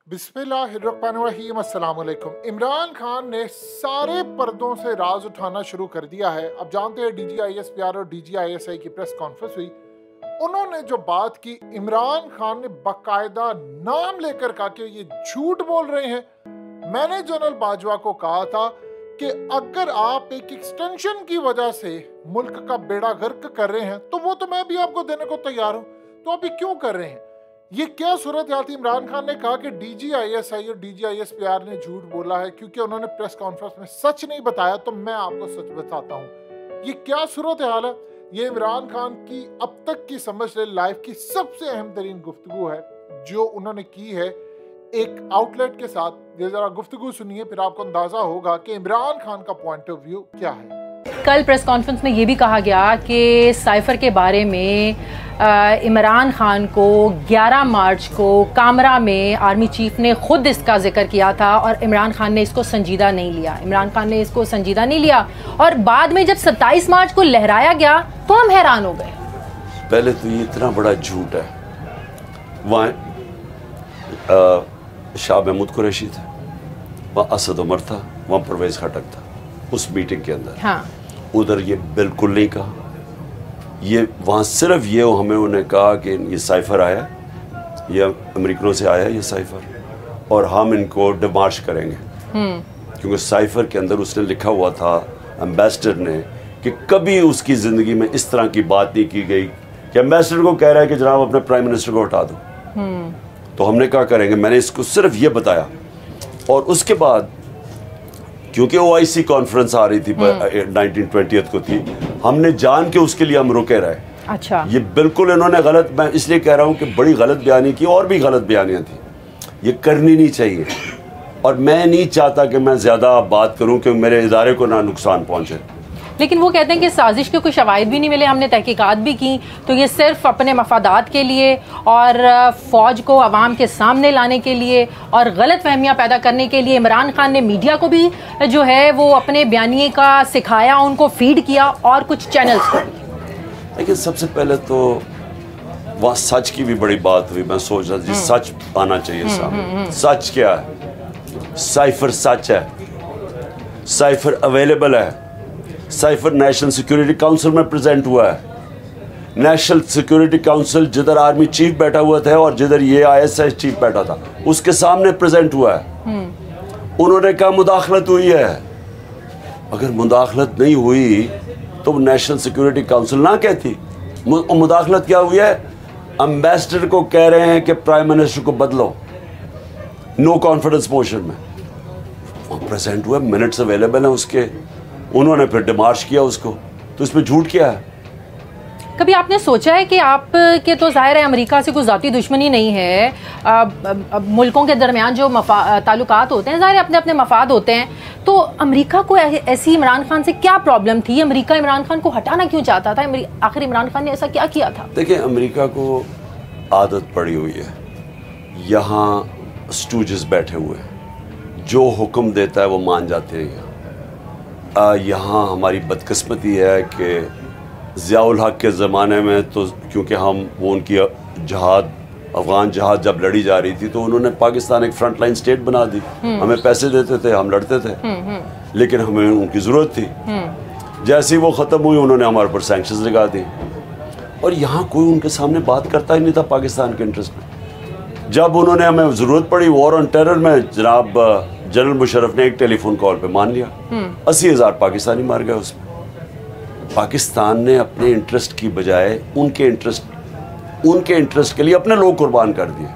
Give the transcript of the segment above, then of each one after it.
बिस्मिल्लाहिर्रहमानिर्रहीम अस्सलाम वालेकुम। इमरान खान ने सारे पर्दों से राज उठाना शुरू कर दिया है। अब जानते हैं DGISPR और DGISI की प्रेस कॉन्फ्रेंस हुई, उन्होंने जो बात की, इमरान खान ने बाकायदा नाम लेकर कहा कि ये झूठ बोल रहे हैं। मैंने जनरल बाजवा को कहा था कि अगर आप एक एक्सटेंशन की वजह से मुल्क का बेड़ा गर्क कर रहे हैं तो वो तो मैं भी आपको देने को तैयार हूं, तो अभी क्यों कर रहे हैं? ये क्या सूरत हाल थी? इमरान खान ने कहा कि DGISI और DGISPR ने झूठ बोला है क्योंकि उन्होंने प्रेस कॉन्फ्रेंस में सच नहीं बताया, तो मैं आपको सच बताता हूँ। ये क्या सूरत हाल है? ये इमरान खान की अब तक की समझ ले लाइफ की सबसे अहम तरीन गुफ्तगू है जो उन्होंने की है एक आउटलेट के साथ। ये जरा गुफ्तगू सुनिए, फिर आपको अंदाजा होगा कि इमरान खान का पॉइंट ऑफ व्यू क्या है। कल प्रेस कॉन्फ्रेंस में ये भी कहा गया कि साइफर के बारे में इमरान खान को 11 मार्च को कामरा में आर्मी चीफ ने खुद इसका जिक्र किया था और इमरान खान ने इसको संजीदा नहीं लिया। और बाद में जब 27 मार्च को लहराया गया तो हम हैरान हो गए। पहले तो ये इतना बड़ा झूठ है। वहाँ शाह महमूद कुरैशी था, वहाँ असद उमर था, वहाँ परवेज़ खटक था उस मीटिंग के अंदर। हाँ। उधर ये बिल्कुल नहीं कहा। ये वहाँ सिर्फ ये हमें उन्हें कहा कि ये साइफर आया, ये अमेरिकनों से आया ये साइफर, और हम इनको डिमार्श करेंगे। क्योंकि साइफर के अंदर उसने लिखा हुआ था एम्बेसडर ने कि कभी उसकी ज़िंदगी में इस तरह की बात नहीं की गई कि एम्बेसडर को कह रहा है कि जनाब अपने प्राइम मिनिस्टर को हटा दो। तो हमने क्या करेंगे, मैंने इसको सिर्फ ये बताया। और उसके बाद क्योंकि OIC कॉन्फ्रेंस आ रही थी 1920 को थी, हमने जान के उसके लिए हम रुके रहे। अच्छा। ये बिल्कुल इन्होंने गलत, मैं इसलिए कह रहा हूँ कि बड़ी गलत बयानी की, और भी गलत बयानियाँ थी, ये करनी नहीं चाहिए। और मैं नहीं चाहता कि मैं ज़्यादा बात करूँ कि मेरे इदारे को ना नुकसान पहुँचे। लेकिन वो कहते हैं कि साजिश के कोई शवाहिद भी नहीं मिले, हमने तहकीकात भी की, तो ये सिर्फ अपने मफादात के लिए और फ़ौज को अवाम के सामने लाने के लिए और गलत फहमियाँ पैदा करने के लिए इमरान खान ने मीडिया को भी जो है वो अपने बयानिए का सिखाया, उनको फीड किया और कुछ चैनल्स को भी। लेकिन सबसे पहले तो वहाँ सच की भी बड़ी बात हुई। मैं सोच रहा था सच आना चाहिए सामने। सच क्या है? साइफर सच है, साइफर अवेलेबल है, साइफर नेशनल सिक्योरिटी काउंसिल में प्रेजेंट हुआ है। नेशनल सिक्योरिटी काउंसिल जिधर आर्मी चीफ बैठा हुआ था और जिधर ये ISI चीफ बैठा था उसके सामने प्रेजेंट हुआ है। उन्होंने कहा मुदाखलत हुई है। अगर मुदाखलत नहीं हुई तो नेशनल सिक्योरिटी काउंसिल ना कहती। मुदाखलत क्या हुई है? एम्बेसडर को कह रहे हैं कि प्राइम मिनिस्टर को बदलो, नो कॉन्फिडेंस मोशन में। वो प्रेजेंट हुआ, मिनट्स अवेलेबल हैं उसके। उन्होंने फिर डिमार्श किया उसको, तो इसमें झूठ क्या है? कभी आपने सोचा है कि आप के तो जाहिर है अमेरिका से कोई ज़ाती दुश्मनी नहीं है, मुल्कों के दरमियान जो ताल्लुकात होते हैं जाहिर है अपने अपने मफाद होते हैं, तो अमेरिका को ऐसी इमरान खान से क्या प्रॉब्लम थी? अमेरिका इमरान खान को हटाना क्यों चाहता था? आखिर इमरान खान ने ऐसा क्या किया था? देखिए, अमेरिका को आदत पड़ी हुई है, यहाँ स्टूजेस बैठे हुए हैं, जो हुक्म देता है वो मान जाते हैं। यहाँ हमारी बदकिस्मती है कि ज़ियाउल हक के ज़माने में तो क्योंकि हम वो उनकी जहाद अफ़गान जहाद जब लड़ी जा रही थी तो उन्होंने पाकिस्तान एक फ्रंट लाइन स्टेट बना दी। हमें पैसे देते थे, हम लड़ते थे, लेकिन हमें उनकी ज़रूरत थी। जैसे ही वो ख़त्म हुई उन्होंने हमारे ऊपर सैंक्शंस लगा दी और यहाँ कोई उनके सामने बात करता ही नहीं था पाकिस्तान के इंटरेस्ट में। जब उन्होंने हमें ज़रूरत पड़ी वॉर ऑन टेरर में, जनाब जनरल मुशर्रफ ने एक टेलीफोन कॉल पे मान लिया, 80,000 पाकिस्तानी मार गए उसमें। पाकिस्तान ने अपने इंटरेस्ट की बजाय उनके इंटरेस्ट के लिए अपने लोग कुर्बान कर दिए।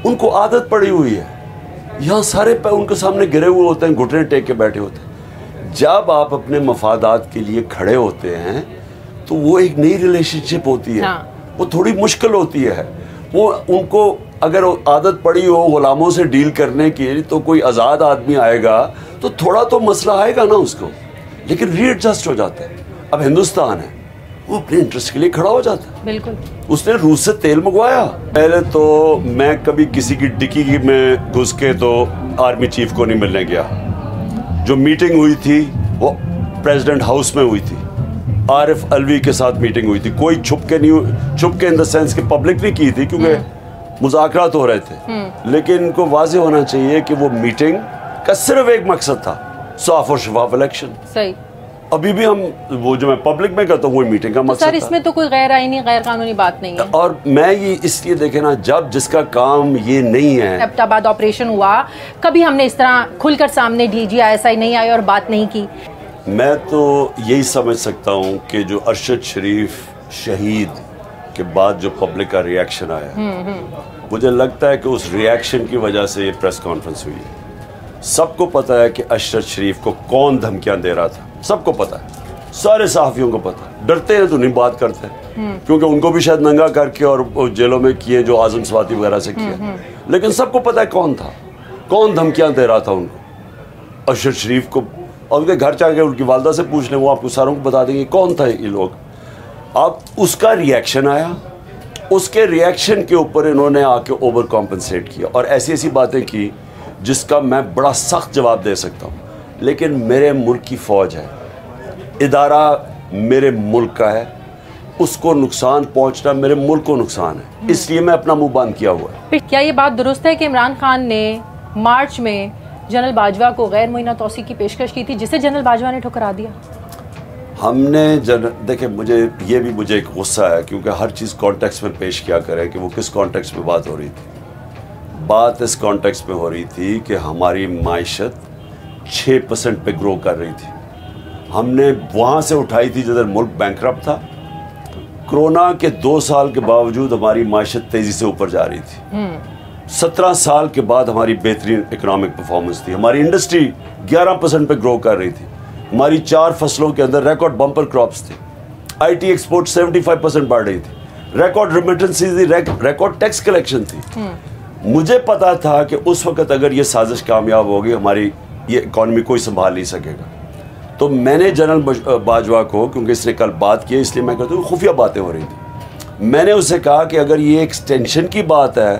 उनको आदत पड़ी हुई है, यहाँ सारे उनके सामने गिरे हुए होते हैं, घुटने टेक के बैठे होते हैं। जब आप अपने मफादात के लिए खड़े होते हैं तो वो एक नई रिलेशनशिप होती है। वो थोड़ी मुश्किल होती है। वो उनको अगर आदत पड़ी हो गुलामों से डील करने की, तो कोई आज़ाद आदमी आएगा तो थोड़ा तो मसला आएगा ना उसको, लेकिन रीएडजस्ट हो जाता है। अब हिंदुस्तान है, वो अपने इंटरेस्ट के लिए खड़ा हो जाता है। बिल्कुल। उसने रूस से तेल मंगवाया। पहले तो मैं कभी किसी की डिक्की में घुस के तो आर्मी चीफ को नहीं मिलने गया। जो मीटिंग हुई थी वो प्रेसिडेंट हाउस में हुई थी, आरिफ अलवी के साथ मीटिंग हुई थी। कोई छुप के इन द सेंस कि पब्लिक नहीं की थी, क्योंकि मुज़ाकरात हो रहे थे, लेकिन इनको वाज़ेह होना चाहिए कि वो मीटिंग का सिर्फ एक मकसद था, साफ और शफाफ इलेक्शन। सही। अभी भी हम वो जो मैं पब्लिक में कहता हूँ वो मीटिंग का मकसद सर इसमें तो कोई गैर आईनी गैर कानूनी बात नहीं है। और मैं ये इसलिए देखे ना, जब जिसका काम ये नहीं है। एबटाबाद ऑपरेशन हुआ, कभी हमने इस तरह खुलकर सामने DGISI नहीं आई और बात नहीं की। मैं तो यही समझ सकता हूँ कि जो अरशद शरीफ शहीद के बाद जो पब्लिक का रिएक्शन आया, मुझे लगता है कि उस रिएक्शन की वजह से ये प्रेस कॉन्फ्रेंस हुई है। सबको पता है कि अरशद शरीफ को कौन धमकियां दे रहा था, सबको पता है, सारे सहाफ़ियों को पता है। डरते हैं तो नहीं बात करते, क्योंकि उनको भी शायद नंगा करके और जेलों में किए जो आज़म स्वाति वगैरह से किए, लेकिन सबको पता है कौन था, कौन धमकियां दे रहा था उनको, अरशद शरीफ को। और उनके घर जाके उनकी वालदा से पूछ लें, वो आपको सारों को बता देंगे कौन था ये लोग। अब उसका रिएक्शन आया, उसके रिएक्शन के ऊपर इन्होंने आके ओवर कॉम्पनसेट किया और ऐसी ऐसी बातें की जिसका मैं बड़ा सख्त जवाब दे सकता हूँ। लेकिन मेरे मुल्क की फ़ौज है, इदारा मेरे मुल्क का है, उसको नुकसान पहुँचना मेरे मुल्क को नुकसान है, इसलिए मैं अपना मुंह बंद किया हुआ है। फिर क्या ये बात दुरुस्त है कि इमरान खान ने मार्च में जनरल बाजवा को गैर मुइना तौसी की पेशकश की थी, जिसे जनरल बाजवा ने ठुकरा दिया? हमने देखिए, मुझे एक गुस्सा है, क्योंकि हर चीज़ कॉन्टेक्स्ट में पेश किया करें कि वो किस कॉन्टेक्स्ट में बात हो रही थी। बात इस कॉन्टेक्स्ट में हो रही थी कि हमारी माइशत 6% पे ग्रो कर रही थी। हमने वहाँ से उठाई थी जिधर मुल्क बैंकरप्ट था। कोरोना के 2 साल के बावजूद हमारी माइशत तेज़ी से ऊपर जा रही थी। 17 साल के बाद हमारी बेहतरीन इकोनॉमिक परफॉर्मेंस थी। हमारी इंडस्ट्री 11% पे ग्रो कर रही थी। हमारी 4 फसलों के अंदर रिकॉर्ड बम्पर क्रॉप्स थी। IT एक्सपोर्ट 75% बढ़ रही थी। रिकॉर्ड रेमिटेंसीज थी, रिकॉर्ड टैक्स कलेक्शन थी। मुझे पता था कि उस वक्त अगर ये साजिश कामयाब होगी, हमारी ये इकॉनमी कोई संभाल नहीं सकेगा। तो मैंने जनरल बाजवा को, क्योंकि इसने कल बात की, इसलिए मैं कहता हूँ खुफिया बातें हो रही थी, मैंने उससे कहा कि अगर ये एक्सटेंशन की बात है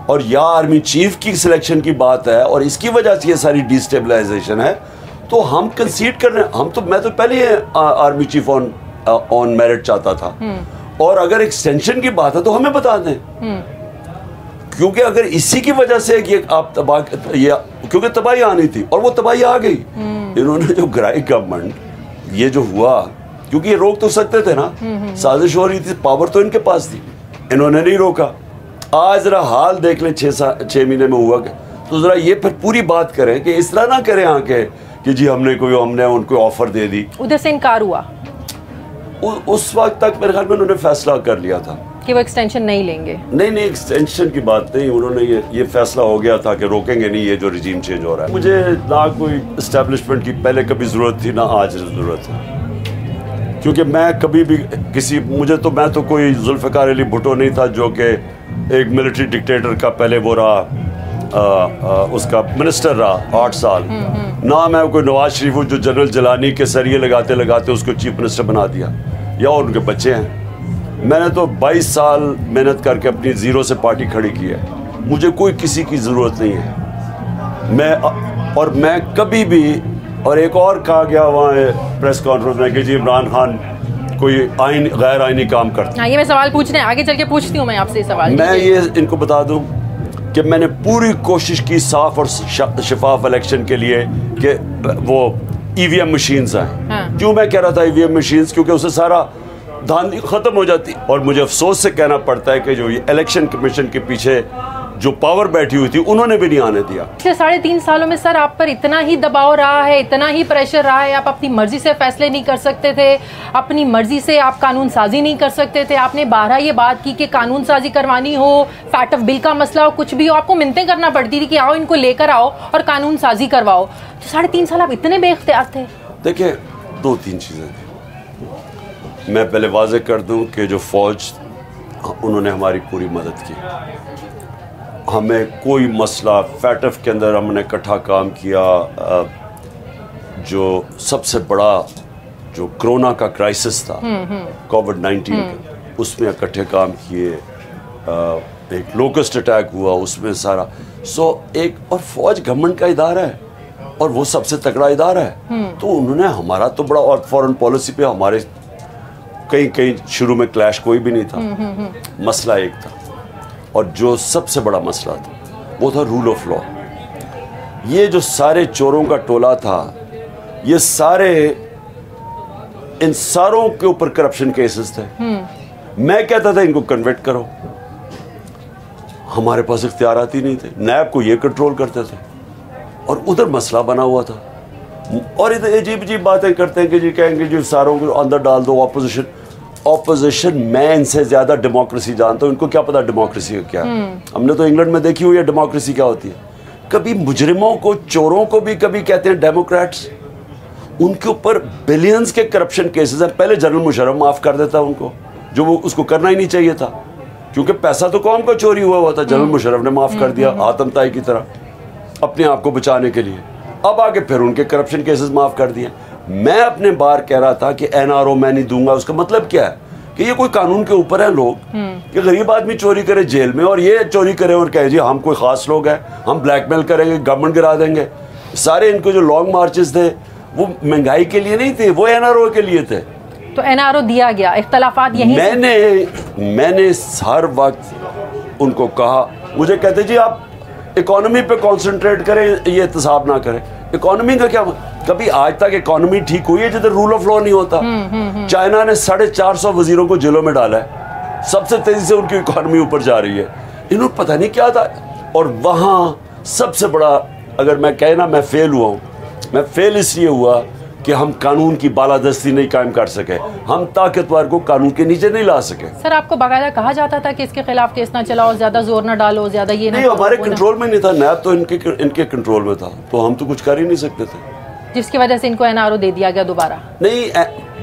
और या आर्मी चीफ की सिलेक्शन की बात है और इसकी वजह से ये सारी डिस्टेबलाइजेशन है, तो हम कंसीड कर रहे हैं। मैं तो पहले ही आर्मी चीफ ऑन मेरिट चाहता था, और अगर एक्सटेंशन की बात है तो हमें बता दें, क्योंकि अगर इसी की वजह से ये आप क्योंकि तबाही आनी थी और वो तबाही आ गई। इन्होंने जो गिराई गवर्नमेंट, ये जो हुआ, क्योंकि ये रोक तो सकते थे ना, साजिश हो रही थी, पावर तो इनके पास थी, इन्होंने नहीं रोका। आज जरा हाल देख लें 6 महीने में हुआ, तो जरा ये फिर पूरी बात करें कि इस तरह ना करें आके कि जी हमने उनको ऑफर दे दी। उधर से इनकार हुआ। उस वक्त तक मेरे ख्याल में उन्होंने फैसला कर लिया था कि वो एक्सटेंशन नहीं लेंगे। नहीं, एक्सटेंशन की बात नहीं, उन्होंने ये फैसला हो गया था कि रोकेंगे नहीं ये जो रिजीम चेंज हो रहा है। मुझे ना कोई इस्टेब्लिशमेंट की पहले कभी ज़रूरत थी, ना आज ज़रूरत है, क्योंकि मैं कभी भी मैं तो कोई जुल्फ़िकार अली भुट्टो नहीं था जो कि एक मिलिट्री डिक्टेटर का पहले वो रहा, उसका मिनिस्टर रहा 8 साल। ना मैं कोई नवाज शरीफ हूँ जो जनरल जलानी के सरिये लगाते लगाते उसको चीफ मिनिस्टर बना दिया, या उनके बच्चे हैं। मैंने तो 22 साल मेहनत करके अपनी ज़ीरो से पार्टी खड़ी की है, मुझे कोई किसी की ज़रूरत नहीं है। मैं कभी भी, और एक और कहा गया वहाँ प्रेस कॉन्फ्रेंस में कि जी इमरान खान कोई गैर आइनी काम करता है। ये मैं सवाल पूछने आगे चल के पूछती हूँ मैं आपसे सवाल। मैं ये इनको बता दूँ कि मैंने पूरी कोशिश की साफ और शफाफ इलेक्शन के लिए कि वो EVM मशीन्स आए। हाँ। क्यों मैं कह रहा था EVM मशीन्स? क्योंकि उससे सारा धांधली ख़त्म हो जाती। और मुझे अफसोस से कहना पड़ता है कि जो ये इलेक्शन कमीशन के पीछे जो पावर बैठी हुई थी उन्होंने भी नहीं आने दिया। पिछले 3.5 सालों में सर आप पर इतना ही दबाव रहा है, इतना ही प्रेशर रहा है, आप अपनी मर्जी से फैसले नहीं कर सकते थे, अपनी मर्जी से आप कानून साजी नहीं कर सकते थे। आपने 12 ये बात की कि कानून साजी करवानी हो, फैट ऑफ बिल का मसला हो, कुछ भी हो, आपको मिन्नतें करना पड़ती थी कि आओ इनको लेकर आओ और कानून साजी करवाओ। तो 3.5 साल आप इतने बेइख्तियार थे। देखिए 2-3 चीज़ें थी। मैं पहले वाज़ेह कर दूं कि जो फ़ौज, उन्होंने हमारी पूरी मदद की। हमें कोई मसला, फैटफ के अंदर हमने इकट्ठा काम किया। जो सबसे बड़ा जो कोरोना का क्राइसिस था, कोविड-19 का, उसमें इकट्ठे काम किए। एक लोकस्ट अटैक हुआ, उसमें सारा एक और फौज गवर्नमेंट का इदारा है और वो सबसे तगड़ा इदारा है। तो उन्होंने हमारा तो बड़ा, और फॉरेन पॉलिसी पे हमारे कहीं शुरू में क्लैश कोई भी नहीं था, मसला एक था। और जो सबसे बड़ा मसला था वो था रूल ऑफ लॉ। ये जो सारे चोरों का टोला था, ये सारे, इन सारों के ऊपर करप्शन केसेस थे। मैं कहता था इनको कन्विक्ट करो, हमारे पास इख्तियारात ही नहीं थे। नैब को ये कंट्रोल करते थे और उधर मसला बना हुआ था। और इधर अजीब अजीब बातें करते हैं कि जी कहेंगे जी सारों को अंदर डाल दो। ऑपोजिशन मैं इनसे ज़्यादा डेमोक्रेसी जानता हूँ, इनको क्या पता डेमोक्रेसी क्या है। हमने तो इंग्लैंड में देखी हुई है डेमोक्रेसी क्या होती है। कभी मुजरिमों को, चोरों को भी कभी कहते हैं डेमोक्रेट्स। उनके ऊपर बिलियंस के करप्शन केसेस हैं। पहले जनरल मुशर्रफ माफ़ कर देता उनको, जो वो उसको करना ही नहीं चाहिए था, क्योंकि पैसा तो कौम का चोरी हुआ था। जनरल मुशर्रफ ने माफ़ कर दिया आतमताई की तरह, अपने आप को बचाने के लिए। अब आगे फिर उनके करप्शन केसेस माफ़ कर दिए। मैं अपने बार कह रहा था कि NRO मैं नहीं दूंगा। उसका मतलब क्या है कि ये कोई कानून के ऊपर है लोग, कि गरीब आदमी चोरी करे जेल में और ये चोरी करे और कहे जी हम कोई ख़ास लोग हैं, हम ब्लैकमेल करेंगे, गवर्नमेंट गिरा देंगे। सारे इनको जो लॉन्ग मार्चेस थे वो महंगाई के लिए नहीं थे, वो NRO के लिए थे। तो NRO दिया गया, इख्तलाफात यहीं मैंने हर वक्त उनको कहा, मुझे कहते जी आप इकोनॉमी पे कंसंट्रेट करें, ये एहतसाब ना करें। इकोनॉमी का क्या, कभी आज तक इकोनॉमी ठीक हुई है जिधर रूल ऑफ लॉ नहीं होता? चाइना ने 450 वजीरों को जेलों में डाला है, सबसे तेजी से उनकी इकोनॉमी ऊपर जा रही है। इन्होंने पता नहीं क्या था। और वहाँ सबसे बड़ा, अगर मैं कहना मैं फेल हुआ हूँ, मैं फेल इसलिए हुआ कि हम कानून की बालादस्ती नहीं कायम कर सके, हम ताकतवर को कानून के नीचे नहीं ला सके। सर आपको बाकायदा कहा जाता था कि इसके खिलाफ केस ना चलाओ, ज्यादा जोर ना डालो, ज्यादा ये नहीं, हमारे कंट्रोल में नहीं था। नैब तो इनके कंट्रोल में था, तो हम तो कुछ कर ही नहीं सकते थे, जिसकी वजह से इनको NRO दे दिया गया दोबारा। नहीं,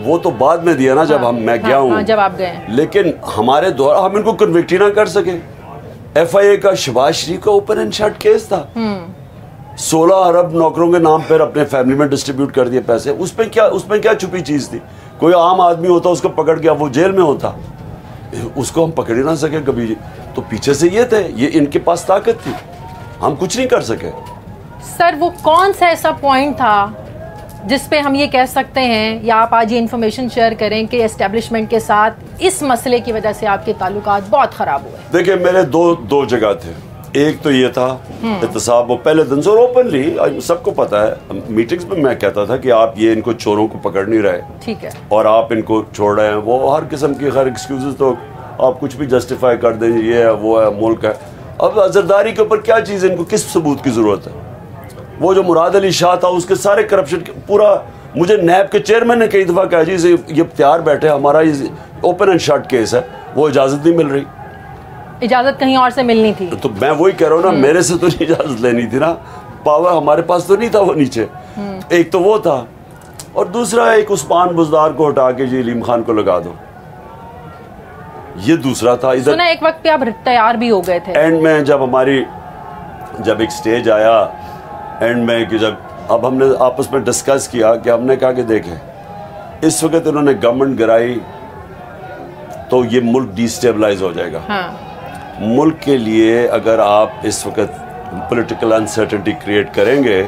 वो तो बाद में दिया ना, जब मैं गया हूँ, जब आप गए। लेकिन हमारे द्वारा हम इनको कन्विक्ट ही ना कर सके। FIA का शहबाज शरीफ का ओपन एंड शट केस था, 16 अरब नौकरों के नाम पर अपने फैमिली में डिस्ट्रीब्यूट कर दिए पैसे। उसमें क्या छुपी चीज़ थी? कोई आम आदमी होता उसको पकड़ गया, वो जेल में होता, उसको हम पकड़ ही ना सके कभी। तो पीछे से ये थे, ये इनके पास ताकत थी, हम कुछ नहीं कर सके। सर वो कौन सा ऐसा पॉइंट था जिस पे हम ये कह सकते हैं, या आप आज ये इन्फॉर्मेशन शेयर करें कि एस्टेब्लिशमेंट के साथ इस मसले की वजह से आपके ताल्लुकात बहुत ख़राब हुए? देखिए, मेरे दो जगह थे। एक तो ये था एहतसाब, वो पहले दिन से ओपनली सबको पता है, मीटिंग्स में मैं कहता था कि आप ये इनको चोरों को पकड़ नहीं रहे, ठीक है, और आप इनको छोड़ रहे हैं। वो हर किस्म की हर एक्सक्यूजेस, तो आप कुछ भी जस्टिफाई कर दें, ये है वो है, मुल्क है। अब अजरदारी के ऊपर क्या चीज़, इनको किस सबूत की ज़रूरत है? वो जो मुराद अली शाह था, उसके सारे करप्शन, पूरा मुझे नैब के चेयरमैन ने कई दफ़ा कहा जी ये तैयार बैठे, हमारा ये ओपन एंड शट केस है, वो इजाज़त नहीं मिल रही। इजाज़त कहीं और से मिलनी थी। तो मैं वही कह रहा हूँ ना, मेरे से तो नहीं इजाज़त लेनी थी ना, पावर हमारे पास तो नहीं था वो नीचे। एक तो वो था, और दूसरा एक उस्मान बुज़दार को हटा के जी अलीम खान को लगा दो, ये दूसरा था। इधर सुना एक वक्त पे आप तैयार भी हो गए थे। एंड में जब एक स्टेज आया एंड में कि जब अब हमने आपस में डिस्कस किया कि हमने कहा कि देखें इस वक्त इन्होंने गवर्नमेंट गिराई तो ये मुल्क डिस्टेबलाइज हो जाएगा। मुल्क के लिए अगर आप इस वक्त पॉलिटिकल अनसर्टेनिटी क्रिएट करेंगे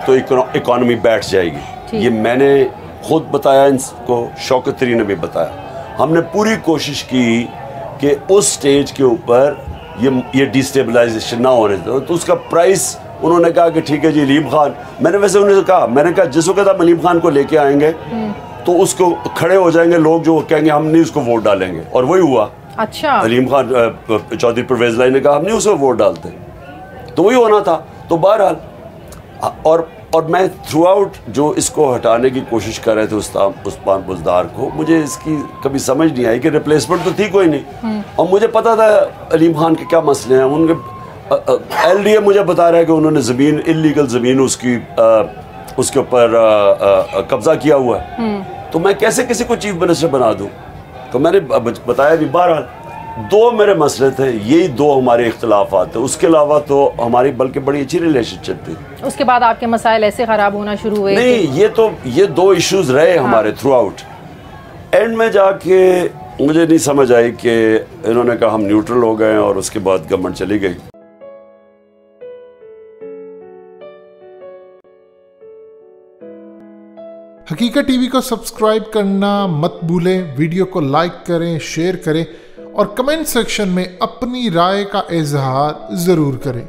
तो इकोनॉमी बैठ जाएगी। ये मैंने खुद बताया, इनको शौकत तरीन ने भी बताया। हमने पूरी कोशिश की कि उस स्टेज के ऊपर ये डिस्टेबलाइजेशन ना होने दो। तो उसका प्राइस उन्होंने कहा कि ठीक है जी अलीम खान, मैंने वैसे उन्हें कहा, मैंने कहा जिस वक्त आप अलीम खान को लेके आएंगे तो उसको खड़े हो जाएंगे लोग जो कहेंगे हम नहीं उसको वोट डालेंगे, और वही हुआ। अच्छा, अलीम खान चौधरी परवेज लाई ने कहा हम नहीं उसको वोट डालते, तो वही होना था। तो बहरहाल, और मैं थ्रू आउट जो इसको हटाने की कोशिश कर रहे थे उस्मान बुज़दार को, मुझे इसकी कभी समझ नहीं आई कि रिप्लेसमेंट तो थी कोई नहीं। और मुझे पता था अलीम खान के क्या मसले हैं। उनके LDA मुझे बता रहा है कि उन्होंने ज़मीन, इलीगल ज़मीन उसके ऊपर कब्जा किया हुआ है। तो मैं कैसे किसी को चीफ मिनिस्टर बना दूं? तो मैंने बताया भी, बहरहाल 2 मेरे मसले थे, यही 2 हमारे इख्तलाफात थे। उसके अलावा तो हमारी बल्कि बड़ी अच्छी रिलेशनशिप थी। उसके बाद आपके मसाइल ऐसे ख़राब होना शुरू हुए? नहीं, ये 2 इश्यूज रहे हमारे थ्रू आउट। एंड में जाके मुझे नहीं समझ आई कि इन्होंने कहा हम न्यूट्रल हो गए, और उसके बाद गवर्नमेंट चली गई। हकीकत टीवी को सब्सक्राइब करना मत भूलें, वीडियो को लाइक करें, शेयर करें, और कमेंट सेक्शन में अपनी राय का इजहार ज़रूर करें।